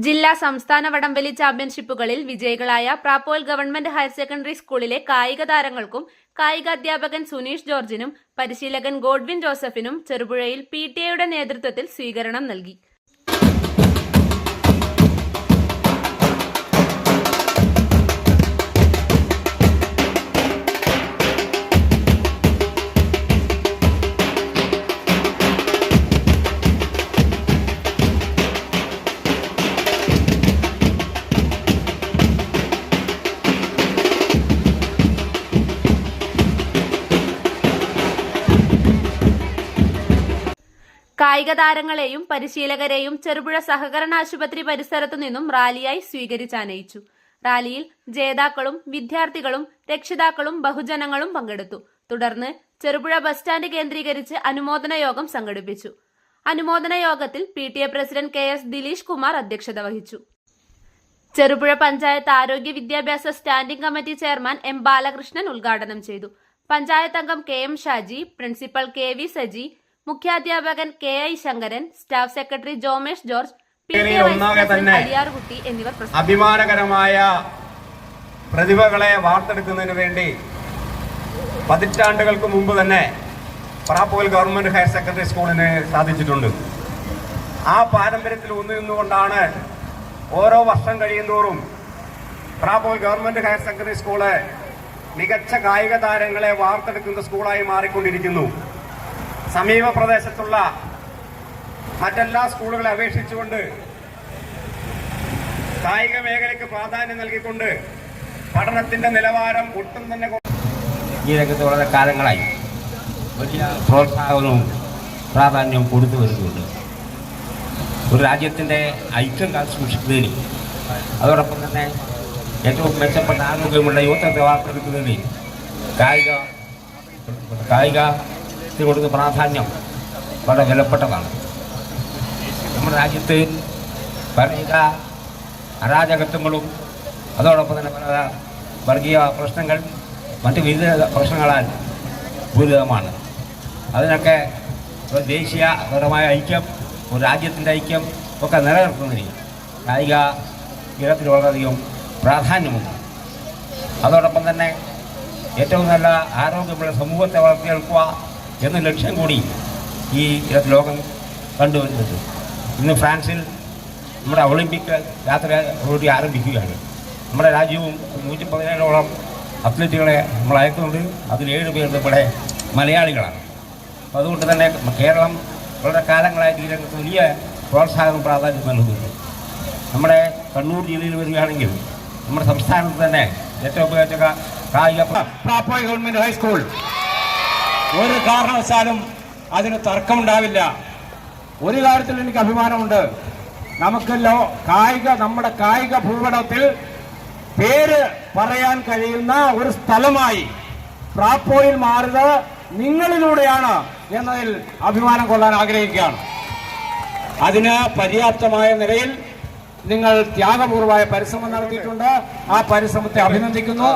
ജില്ലാ സംസ്ഥാന വടംവലി ചാമ്പ്യൻഷിപ്പുകളിൽ വിജയികളായ പ്രാപ്പോയിൽ ഗവൺമെന്റ് ഹയർ സെക്കൻഡറി സ്കൂളിലെ കായിക താരങ്ങൾക്കും കായികാധ്യാപകൻ സുനീഷ് ജോർജിനും പരിശീലകൻ ഗോഡ്വിൻ ജോസഫിനും ചെറുപുഴയിൽ PTA നേതൃത്വത്തിൽ സ്വീകരണം നൽകി. കായിക താരങ്ങളെയും പരിശീലകരെയും ചെറുപുഴ സഹകരണ ആശുപത്രി പരിസരത്തു നിന്നും റാലിയായി സ്വീകരിച്ചാനയിച്ചു. റാലിയിൽ ജേതാക്കളും വിദ്യാർത്ഥികളും രക്ഷിതാക്കളും ബഹുജനങ്ങളും പങ്കെടുത്തു. തുടർന്ന് ചെറുപുഴ ബസ് സ്റ്റാൻഡ് കേന്ദ്രീകരിച്ച് അനുമോദന യോഗം സംഘടിപ്പിച്ചു. അനുമോദന യോഗത്തിൽ PTA president KS Dileesh Kumar അധ്യക്ഷത വഹിച്ചു. ചെറുപുഴ പഞ്ചായത്ത് ആരോഗ്യ വിദ്യാഭ്യാസ standing committee chairman M Balakrishnan ഉദ്ഘാടനം ചെയ്തു. പഞ്ചായത്ത് അംഗം KM Shaji, principal KV Saji, മുഖ്യാധ്യാപകൻ KI Sankaran, staff secretary Jomesh George, Aliyarkutty എന്നിവർ അഭിമാനകരമായ പ്രതിഭകളെ വാർത്തെടുക്കുന്നതിന് വേണ്ടി പതിറ്റാണ്ടുകൾക്ക് മുമ്പ് തന്നെ പ്രാപ്പോയിൽ ഗവൺമെന്റ് ഹയർ സെക്കൻഡറി സ്കൂളിന് സാധിച്ചിട്ടുണ്ട്. ആ പാരമ്പര്യത്തിൽ ഊന്നിക്കൊണ്ടാണ് ഓരോ വർഷം കഴിയുന്തോറും പ്രാപ്പോയിൽ ഗവൺമെന്റ് ഹയർ സെക്കൻഡറി സ്കൂള് മികച്ച കായിക താരങ്ങളെ വാർത്തെടുക്കുന്ന സ്കൂളായി മാറിക്കൊണ്ടിരിക്കുന്നു. സമീപ പ്രദേശത്തുള്ള മറ്റെല്ലാ സ്കൂളുകളെ അപേക്ഷിച്ചുകൊണ്ട് കായിക മേഖലയ്ക്ക് പ്രാധാന്യം നൽകിക്കൊണ്ട് പഠനത്തിന്റെ നിലവാരം ഒട്ടും തന്നെ ഈ രംഗത്ത് വളരെ കാലങ്ങളായി വലിയ പ്രോത്സാഹനവും പ്രാധാന്യവും കൊടുത്തു വരുന്നുണ്ട്. ഒരു രാജ്യത്തിൻ്റെ ഐക്യം കാത്തുസൂക്ഷിക്കുന്നതിന് അതോടൊപ്പം തന്നെ ഏറ്റവും മെച്ചപ്പെട്ട ആരോഗ്യമുള്ള യുവത്വത്തെ വാർത്തെടുക്കുന്നതിന് കായികത്തിന് കൊടുക്കുന്ന പ്രാധാന്യം വളരെ വിലപ്പെട്ടതാണ്. നമ്മുടെ രാജ്യത്ത് കായിക അരാജകത്വങ്ങളും അതോടൊപ്പം തന്നെ പല വർഗീയ പ്രശ്നങ്ങൾ മറ്റ് വിവിധ പ്രശ്നങ്ങളാൽ ഭൂരിതമാണ്. അതിനൊക്കെ ഒരു ദേശീയപരമായ ഐക്യം, ഒരു രാജ്യത്തിൻ്റെ ഐക്യം ഒക്കെ നിലനിർത്തുന്നതിന് കായിക ഇനത്തിൽ വളരെയധികം പ്രാധാന്യമുണ്ട്. അതോടൊപ്പം തന്നെ ഏറ്റവും നല്ല ആരോഗ്യമുള്ള സമൂഹത്തെ വളർത്തിയെടുക്കുക എന്ന ലക്ഷ്യം കൂടി ഈ ലോകം കണ്ടുവരുന്നത്. ഇന്ന് ഫ്രാൻസിൽ നമ്മുടെ ഒളിമ്പിക് യാത്ര കൂടി ആരംഭിക്കുകയാണ്. നമ്മുടെ രാജ്യവും 117ഓളം അത്ലറ്റുകളെ നമ്മൾ അയക്കുന്നുണ്ട്. അതിൽ 7 പേർ ഇവിടെ മലയാളികളാണ്. അതുകൊണ്ട് തന്നെ കേരളം വളരെ കാലങ്ങളായിട്ട് ഈ രംഗത്ത് വലിയ പ്രോത്സാഹനം പ്രാധാന്യം നൽകുന്നുണ്ട്. നമ്മുടെ കണ്ണൂർ ജില്ലയിൽ വരികയാണെങ്കിൽ നമ്മുടെ സംസ്ഥാനത്ത് തന്നെ ഏറ്റവും മികച്ച കായിക പ്രാപ്പോയിൽ ഗവൺമെന്റ് ഹൈസ്കൂൾ ഒരു കാരണവശാലും അതിന് തർക്കമുണ്ടാവില്ല. ഒരു കാര്യത്തിൽ എനിക്ക് അഭിമാനമുണ്ട്. നമുക്കല്ലോ നമ്മുടെ കായിക ഭൂപടത്തിൽ പേര് പറയാൻ കഴിയുന്ന ഒരു സ്ഥലമായി പ്രാപ്പോയിൽ മാറിയത് നിങ്ങളിലൂടെയാണ് എന്നതിൽ അഭിമാനം കൊള്ളാൻ ആഗ്രഹിക്കുകയാണ്. അതിന് പര്യാപ്തമായ നിലയിൽ നിങ്ങൾ ത്യാഗപൂർവമായ പരിശ്രമം നടത്തിയിട്ടുണ്ട്. ആ പരിശ്രമത്തെ അഭിനന്ദിക്കുന്നു.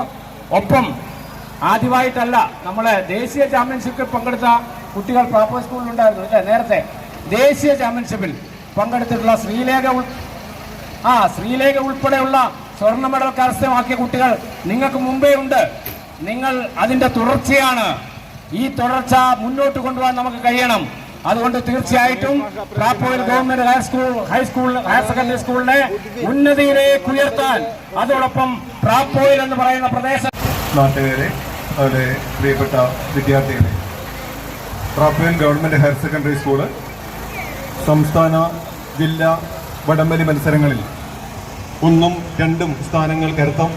ഒപ്പം ആദ്യമായിട്ടല്ല, നമ്മളെ ദേശീയ ചാമ്പ്യൻഷിപ്പിൽ പങ്കെടുത്ത കുട്ടികൾ പ്രാപ്പോ സ്കൂളിലുണ്ടായിരുന്നു അല്ലേ? നേരത്തെ ദേശീയ ചാമ്പ്യൻഷിപ്പിൽ പങ്കെടുത്തിട്ടുള്ള ശ്രീലേഖ ഉൾപ്പെടെയുള്ള സ്വർണ്ണ മെഡൽ കരസ്ഥമാക്കിയ കുട്ടികൾ നിങ്ങൾക്ക് മുമ്പേ ഉണ്ട്. നിങ്ങൾ അതിന്റെ തുടർച്ചയാണ്. ഈ തുടർച്ച മുന്നോട്ട് കൊണ്ടുപോകാൻ നമുക്ക് കഴിയണം. അതുകൊണ്ട് തീർച്ചയായിട്ടും പ്രാപ്പോയിൽ ഗവൺമെന്റ് ഹയർ സെക്കൻഡറി സ്കൂളിനെ ഉന്നതിയിലേക്ക് ഉയർത്താൻ, അതോടൊപ്പം പ്രാപ്പോയിൽ എന്ന് പറയുന്ന പ്രദേശം നാട്ടുകാരെ, അതുപോലെ പ്രിയപ്പെട്ട വിദ്യാർത്ഥികളെ, Prapoyil government higher secondary school സംസ്ഥാന ജില്ലാ വടംവലി മത്സരങ്ങളിൽ 1ഉം 2ഉം സ്ഥാനങ്ങൾ കരസ്ഥം.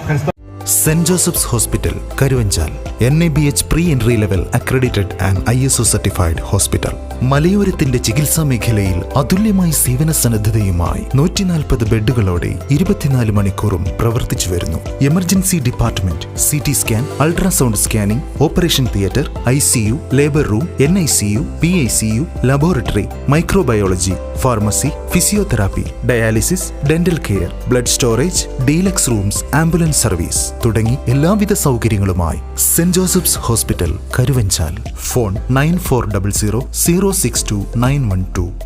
Saint Joseph's hospital Karuvanchal NABH pre entry level accredited and ISO certified hospital. മലയോരത്തിന്റെ ചികിത്സാ മേഖലയിൽ അതുല്യമായ സേവന സന്നദ്ധതയുമായി 140 ബെഡുകളോടെ 24 മണിക്കൂറും പ്രവർത്തിച്ചു വരുന്നു. Emergency department, CT scan, ultrasound scanning, operation theatre, ICU, labour room, NICU, PICU, laboratory, microbiology, pharmacy, physiotherapy, dialysis, dental care, blood storage, deluxe rooms, ambulance service തുടങ്ങി എല്ലാവിധ സൗകര്യങ്ങളുമായി saint Joseph's hospital Karuvanchal. Phone 9400 062 912.